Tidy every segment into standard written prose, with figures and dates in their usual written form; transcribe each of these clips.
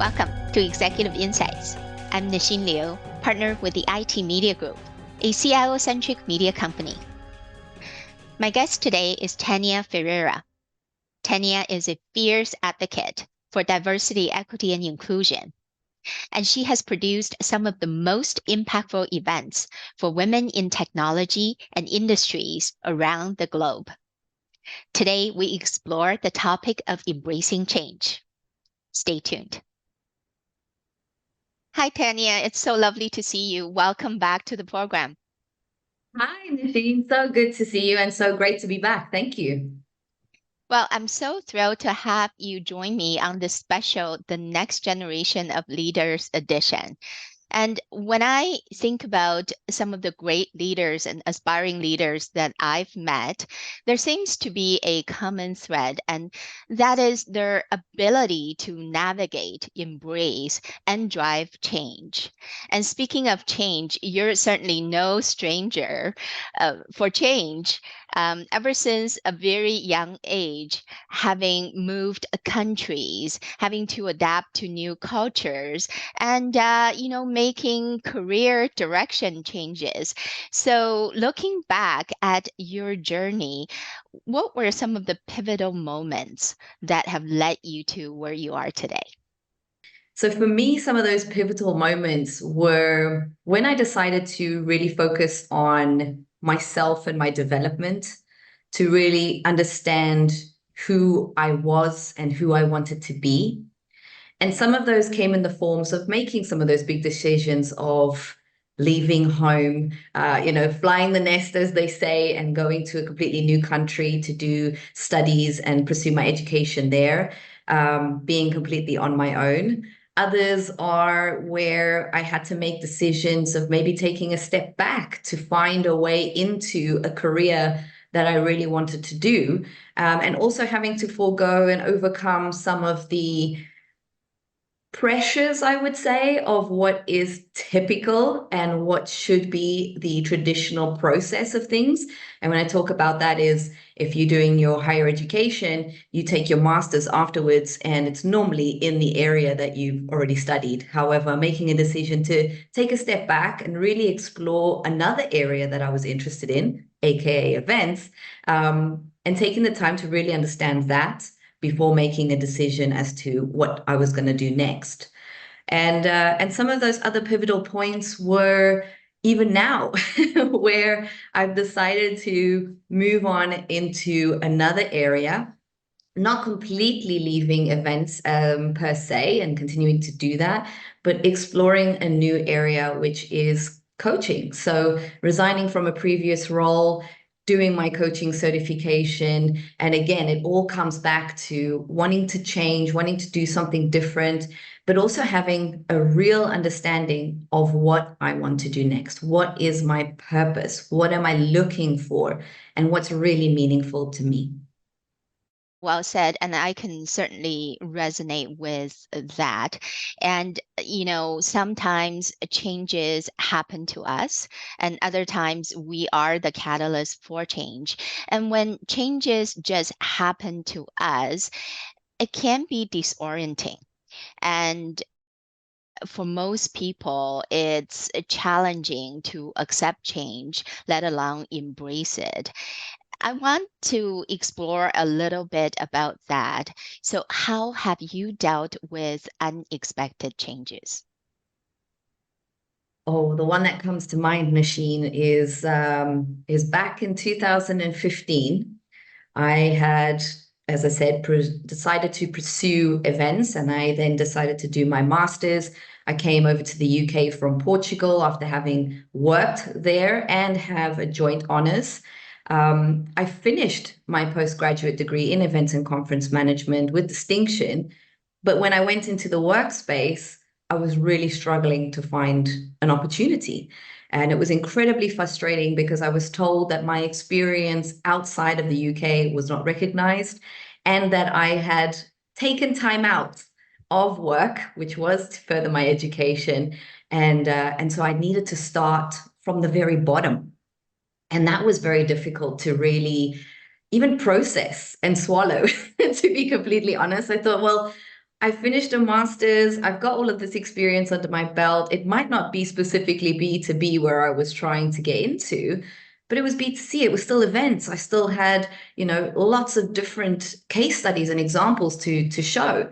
Welcome to Executive Insights. I'm Nasheen Liu, partner with the IT Media Group, a CIO-centric media company. My guest today is Tania Ferreira. Tania is a fierce advocate for diversity, equity, and inclusion, and she has produced some of the most impactful events for women in technology and industries around the globe. Today, we explore the topic of embracing change. Stay tuned. Hi, Tania. It's so lovely to see you. Welcome back to the program. Hi, Nasheen. So good to see you and so great to be back. Thank you. Well, I'm so thrilled to have you join me on this special The Next Generation of Leaders edition. And when I think about some of the great leaders and aspiring leaders that I've met, there seems to be a common thread, and that is their ability to navigate, embrace, and drive change. And speaking of change, you're certainly no stranger for change. Ever since a very young age, having moved countries, having to adapt to new cultures, and making career direction changes. So looking back at your journey, what were some of the pivotal moments that have led you to where you are today? So for me, some of those pivotal moments were when I decided to really focus on myself and my development, to really understand who I was and who I wanted to be. And some of those came in the forms of making some of those big decisions of leaving home, flying the nest, as they say, and going to a completely new country to do studies and pursue my education there, being completely on my own. Others are where I had to make decisions of maybe taking a step back to find a way into a career that I really wanted to do, and also having to forego and overcome some of the pressures, I would say, of what is typical and what should be the traditional process of things. And when I talk about that is if you're doing your higher education, you take your master's afterwards, and it's normally in the area that you've already studied. However, making a decision to take a step back and really explore another area that I was interested in, aka events, and taking the time to really understand that before making a decision as to what I was going to do next. And some of those other pivotal points were even now, where I've decided to move on into another area, not completely leaving events per se and continuing to do that, but exploring a new area, which is coaching. So resigning from a previous role, doing my coaching certification. And again, it all comes back to wanting to change, wanting to do something different, but also having a real understanding of what I want to do next. What is my purpose? What am I looking for? And what's really meaningful to me? Well said, and I can certainly resonate with that. And, sometimes changes happen to us, and other times we are the catalyst for change. And when changes just happen to us, it can be disorienting. And for most people, it's challenging to accept change, let alone embrace it. I want to explore a little bit about that. So, how have you dealt with unexpected changes? Oh, the one that comes to mind, Nasheen, is back in 2015. I had, as I said, decided to pursue events, and I then decided to do my master's. I came over to the UK from Portugal after having worked there and have a joint honors. I finished my postgraduate degree in events and conference management with distinction, but when I went into the workspace, I was really struggling to find an opportunity. And it was incredibly frustrating because I was told that my experience outside of the UK was not recognized and that I had taken time out of work, which was to further my education. And so I needed to start from the very bottom. And that was very difficult to really even process and swallow, to be completely honest. I thought, well, I finished a master's. I've got all of this experience under my belt. It might not be specifically B2B where I was trying to get into, but it was B2C. It was still events. I still had, lots of different case studies and examples to show,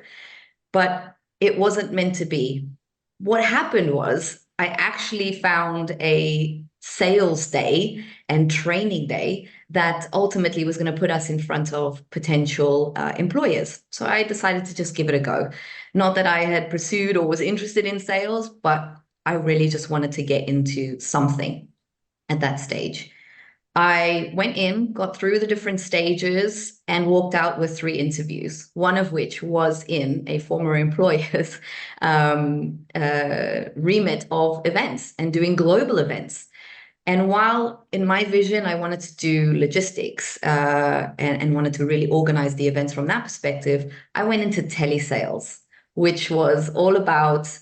but it wasn't meant to be. What happened was I actually found a sales day and training day that ultimately was going to put us in front of potential employers. So I decided to just give it a go. Not that I had pursued or was interested in sales, but I really just wanted to get into something at that stage. I went in, got through the different stages, and walked out with 3 interviews, one of which was in a former employer's remit of events and doing global events. And while in my vision, I wanted to do logistics and wanted to really organize the events from that perspective, I went into telesales, which was all about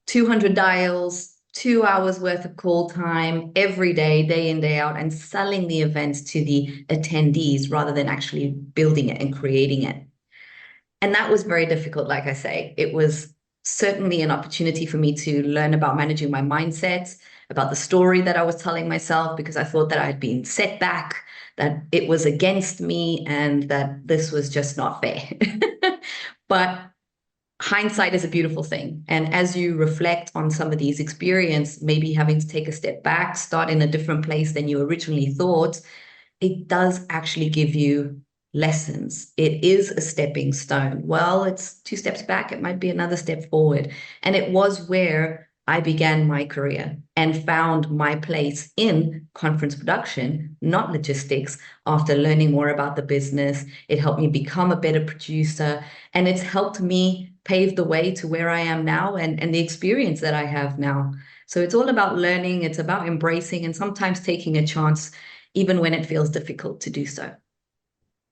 200 dials, 2 hours worth of call time every day in, day out, and selling the events to the attendees rather than actually building it and creating it. And that was very difficult, like I say. It was certainly an opportunity for me to learn about managing my mindset, about the story that I was telling myself, because I thought that I had been set back, that it was against me, and that this was just not fair. But hindsight is a beautiful thing. And as you reflect on some of these experiences, maybe having to take a step back, start in a different place than you originally thought, it does actually give you lessons. It is a stepping stone. Well, it's 2 steps back, it might be another step forward. And it was where I began my career and found my place in conference production, not logistics, after learning more about the business. It helped me become a better producer, and it's helped me pave the way to where I am now and the experience that I have now. So it's all about learning, it's about embracing, and sometimes taking a chance even when it feels difficult to do so.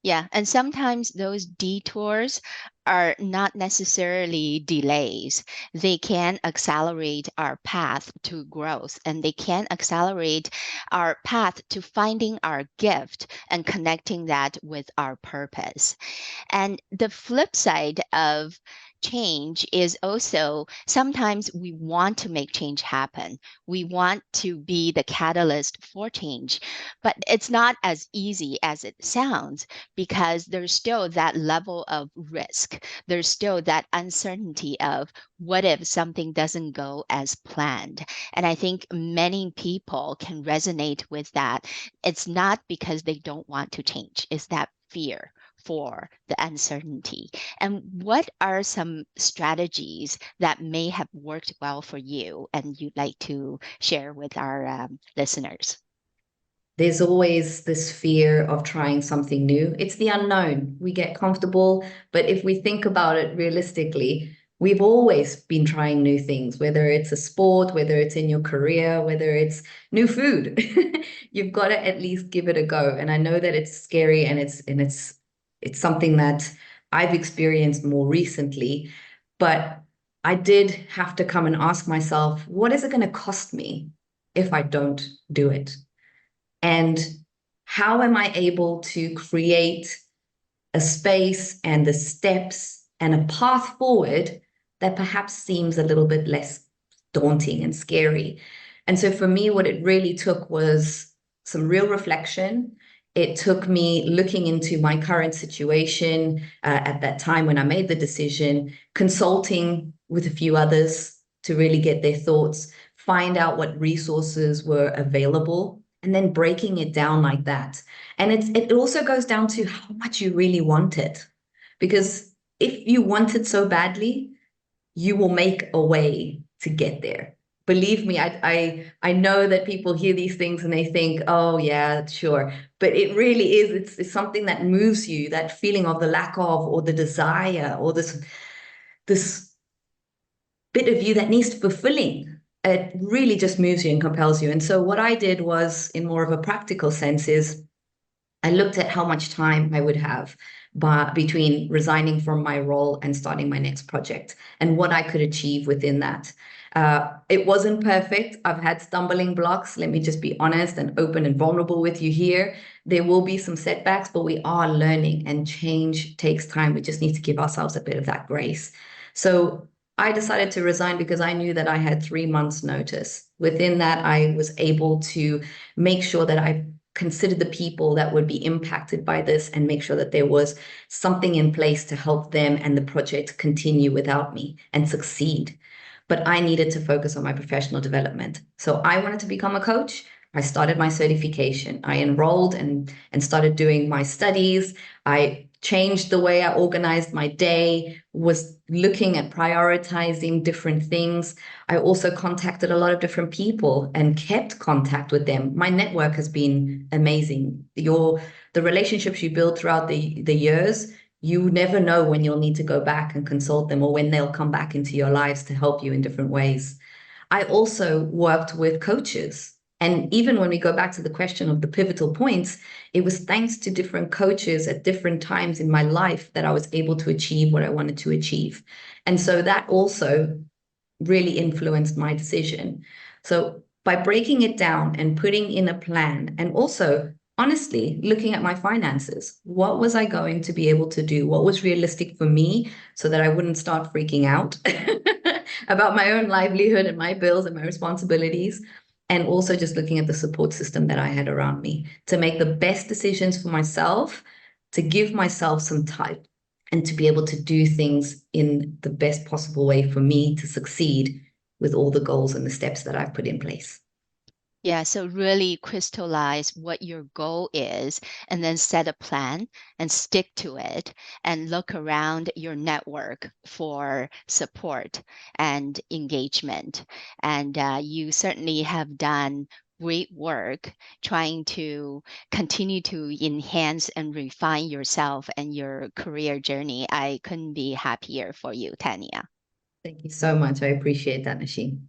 Yeah, and sometimes those detours are not necessarily delays. They can accelerate our path to growth, and they can accelerate our path to finding our gift and connecting that with our purpose. And the flip side of change is also sometimes we want to make change happen. We want to be the catalyst for change, but it's not as easy as it sounds because there's still that level of risk. There's still that uncertainty of what if something doesn't go as planned. And I think many people can resonate with that. It's not because they don't want to change, it's that fear for the uncertainty. And what are some strategies that may have worked well for you and you'd like to share with our listeners? There's always this fear of trying something new. It's the unknown. We get comfortable, but if we think about it realistically, we've always been trying new things, whether it's a sport, whether it's in your career, whether it's new food. You've got to at least give it a go. And I know that it's scary and it's something that I've experienced more recently, but I did have to come and ask myself, what is it going to cost me if I don't do it? And how am I able to create a space and the steps and a path forward that perhaps seems a little bit less daunting and scary? And so for me, what it really took was some real reflection. It took me looking into my current situation at that time when I made the decision, consulting with a few others to really get their thoughts, find out what resources were available, and then breaking it down like that. And it also goes down to how much you really want it. Because if you want it so badly, you will make a way to get there. Believe me, I know that people hear these things and they think, oh yeah, sure. But it really is, it's something that moves you, that feeling of the lack of or the desire or this bit of you that needs fulfilling. It really just moves you and compels you. And so what I did was, in more of a practical sense, is I looked at how much time I would have between resigning from my role and starting my next project and what I could achieve within that. It wasn't perfect. I've had stumbling blocks. Let me just be honest and open and vulnerable with you here. There will be some setbacks, but we are learning and change takes time. We just need to give ourselves a bit of that grace. So I decided to resign because I knew that I had 3 months notice. Within that, I was able to make sure that I considered the people that would be impacted by this and make sure that there was something in place to help them and the project continue without me and succeed. But I needed to focus on my professional development. So I wanted to become a coach. I started my certification. I enrolled and started doing my studies. I changed the way I organized my day, was looking at prioritizing different things. I also contacted a lot of different people and kept contact with them. My network has been amazing. The relationships you build throughout the years, you never know when you'll need to go back and consult them or when they'll come back into your lives to help you in different ways. I also worked with coaches. And even when we go back to the question of the pivotal points, it was thanks to different coaches at different times in my life that I was able to achieve what I wanted to achieve. And so that also really influenced my decision. So by breaking it down and putting in a plan, and also honestly looking at my finances, what was I going to be able to do? What was realistic for me so that I wouldn't start freaking out about my own livelihood and my bills and my responsibilities? And also just looking at the support system that I had around me to make the best decisions for myself, to give myself some time and to be able to do things in the best possible way for me to succeed with all the goals and the steps that I've put in place. Yeah, so really crystallize what your goal is and then set a plan and stick to it and look around your network for support and engagement. And you certainly have done great work trying to continue to enhance and refine yourself and your career journey. I couldn't be happier for you, Tania. Thank you so much. I appreciate that, Nasheen.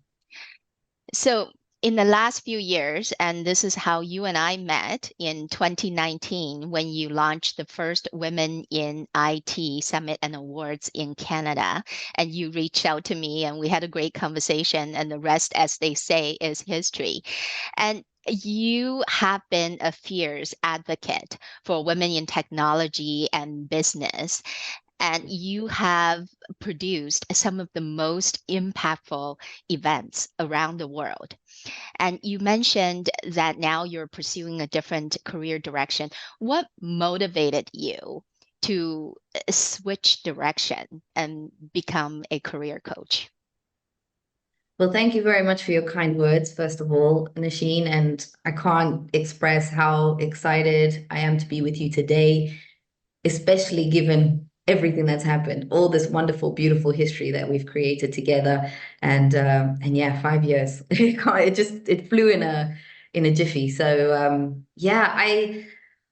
So, in the last few years, and this is how you and I met in 2019 when you launched the first Women in IT Summit and Awards in Canada. And you reached out to me and we had a great conversation, and the rest, as they say, is history. And you have been a fierce advocate for women in technology and business, and you have produced some of the most impactful events around the world. And you mentioned that now you're pursuing a different career direction. What motivated you to switch direction and become a career coach? Well, thank you very much for your kind words, first of all, Nasheen. And I can't express how excited I am to be with you today, especially given everything that's happened, all this wonderful, beautiful history that we've created together. And yeah, 5 years. It flew in a jiffy. So yeah, I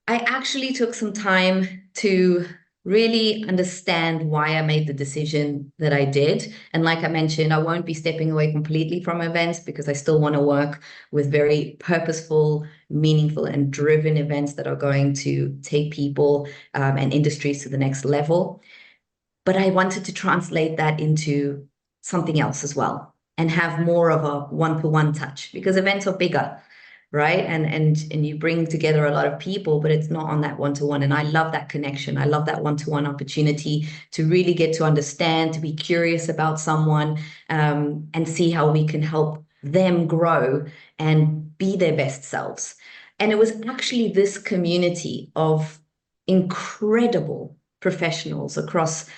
actually took some time to really understand why I made the decision that I did. And like I mentioned, I won't be stepping away completely from events because I still want to work with very purposeful, meaningful, and driven events that are going to take people and industries to the next level. But I wanted to translate that into something else as well and have more of a one-to-one touch because events are bigger, right? And you bring together a lot of people, but it's not on that one-to-one. And I love that connection. I love that one-to-one opportunity to really get to understand, to be curious about someone, and see how we can help them grow and be their best selves. And it was actually this community of incredible professionals across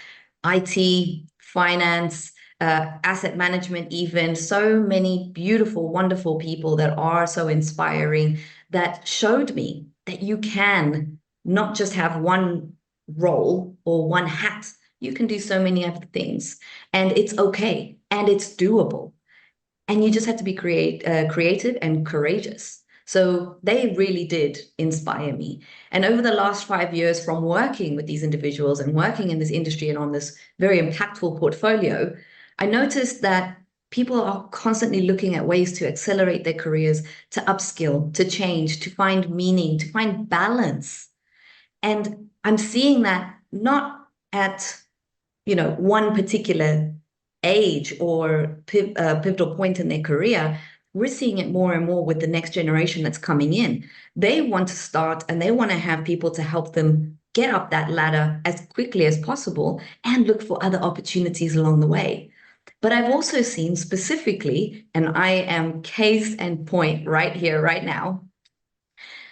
IT, finance, asset management, even so many beautiful, wonderful people that are so inspiring that showed me that you can not just have one role or one hat. You can do so many other things, and it's okay, and it's doable. And you just have to be creative and courageous. So they really did inspire me. And over the last 5 years, from working with these individuals and working in this industry and on this very impactful portfolio, I noticed that people are constantly looking at ways to accelerate their careers, to upskill, to change, to find meaning, to find balance. And I'm seeing that not at one particular age or pivotal point in their career. We're seeing it more and more with the next generation that's coming in. They want to start and they want to have people to help them get up that ladder as quickly as possible and look for other opportunities along the way. But I've also seen specifically, and I am case in point right here, right now,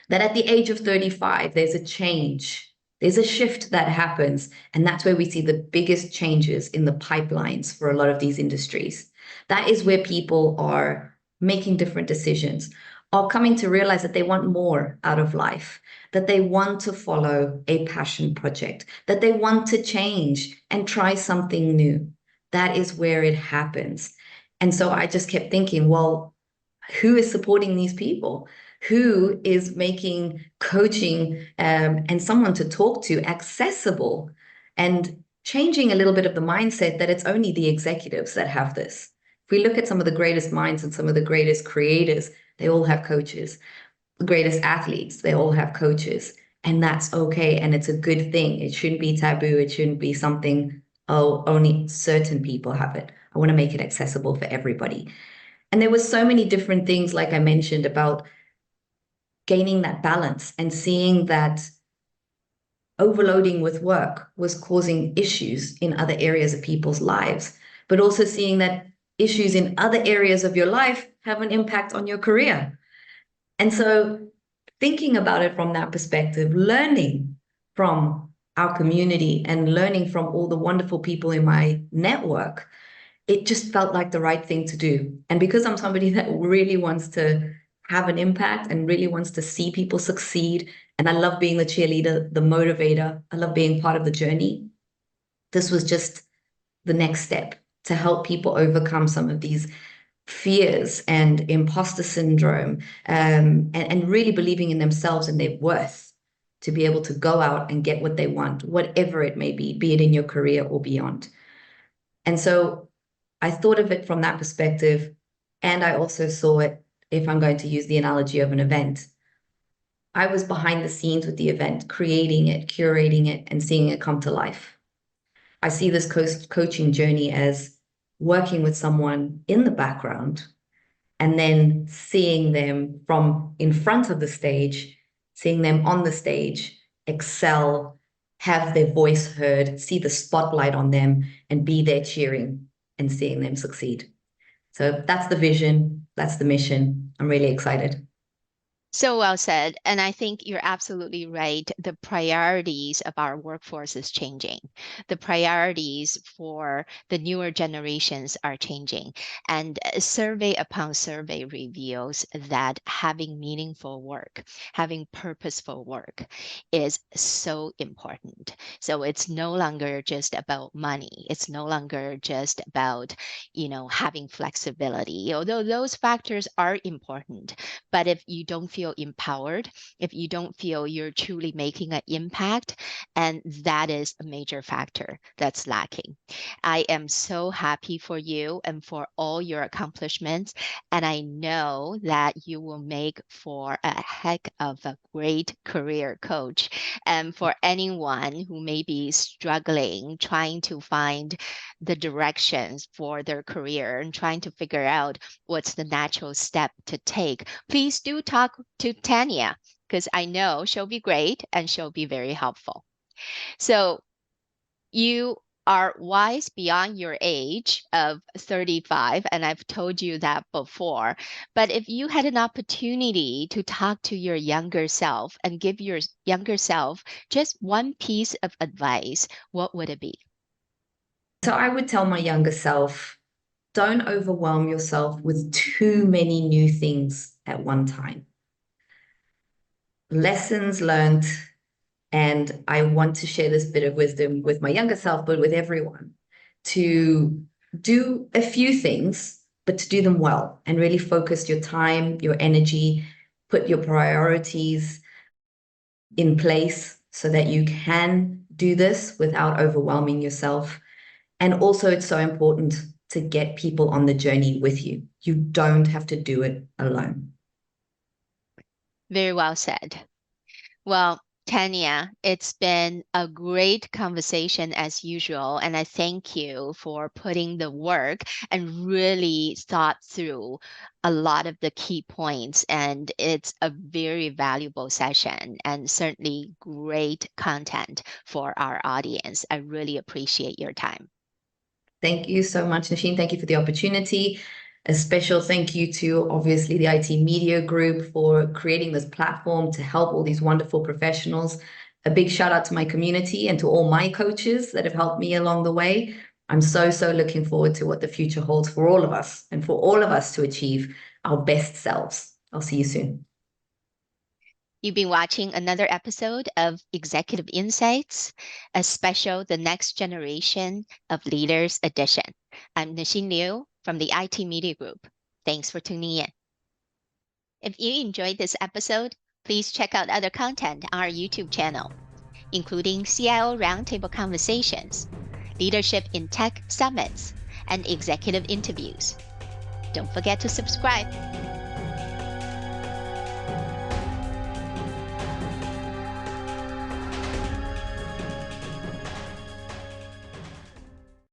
that at the age of 35, there's a change. There's a shift that happens. And that's where we see the biggest changes in the pipelines for a lot of these industries. That is where people are making different decisions, are coming to realize that they want more out of life, that they want to follow a passion project, that they want to change and try something new. That is where it happens. And so I just kept thinking, well, who is supporting these people? Who is making coaching and someone to talk to accessible and changing a little bit of the mindset that it's only the executives that have this? If we look at some of the greatest minds and some of the greatest creators, they all have coaches. The greatest athletes, they all have coaches. And that's okay. And it's a good thing. It shouldn't be taboo. It shouldn't be something, oh, only certain people have it. I want to make it accessible for everybody. And there were so many different things, like I mentioned, about gaining that balance and seeing that overloading with work was causing issues in other areas of people's lives, but also seeing that issues in other areas of your life have an impact on your career. And so thinking about it from that perspective, learning from our community and learning from all the wonderful people in my network, it just felt like the right thing to do. And because I'm somebody that really wants to have an impact and really wants to see people succeed, and I love being the cheerleader, the motivator, I love being part of the journey, this was just the next step to help people overcome some of these fears and imposter syndrome, and really believing in themselves and their worth to be able to go out and get what they want, whatever it may be it in your career or beyond. And so I thought of it from that perspective. And I also saw it, if I'm going to use the analogy of an event, I was behind the scenes with the event, creating it, curating it, and seeing it come to life. I see this coaching journey as working with someone in the background and then seeing them from in front of the stage, seeing them on the stage, excel, have their voice heard, see the spotlight on them, and be there cheering and seeing them succeed. So that's the vision, that's the mission. I'm really excited. So well said. And I think you're absolutely right. The priorities of our workforce is changing. The priorities for the newer generations are changing. And survey upon survey reveals that having meaningful work, having purposeful work is so important. So it's no longer just about money. It's no longer just about, having flexibility, although those factors are important. But if you don't feel empowered, if you don't feel you're truly making an impact, and that is a major factor that's lacking. I am so happy for you and for all your accomplishments. And I know that you will make for a heck of a great career coach. And for anyone who may be struggling, trying to find the directions for their career and trying to figure out what's the natural step to take, please do talk to Tania, because I know she'll be great and she'll be very helpful. So you are wise beyond your age of 35, and I've told you that before. But if you had an opportunity to talk to your younger self and give your younger self just one piece of advice, what would it be? So I would tell my younger self, don't overwhelm yourself with too many new things at one time. Lessons learned, and I want to share this bit of wisdom with my younger self, but with everyone, to do a few things, but to do them well and really focus your time, your energy, put your priorities in place so that you can do this without overwhelming yourself. And also, it's so important to get people on the journey with you. You don't have to do it alone. Very well said. Well, Tania, it's been a great conversation as usual, and I thank you for putting the work and really thought through a lot of the key points. And it's a very valuable session and certainly great content for our audience. I really appreciate your time. Thank you so much, Nasheen. Thank you for the opportunity. A special thank you to obviously the IT Media Group for creating this platform to help all these wonderful professionals. A big shout out to my community and to all my coaches that have helped me along the way. I'm so looking forward to what the future holds for all of us and for all of us to achieve our best selves. I'll see you soon. You've been watching another episode of Executive Insights, a special The Next Generation of Leaders edition. I'm Nasheen Liu from the IT Media Group. Thanks for tuning in. If you enjoyed this episode, please check out other content on our YouTube channel, including CIO Roundtable Conversations, Leadership in Tech Summits, and executive interviews. Don't forget to subscribe.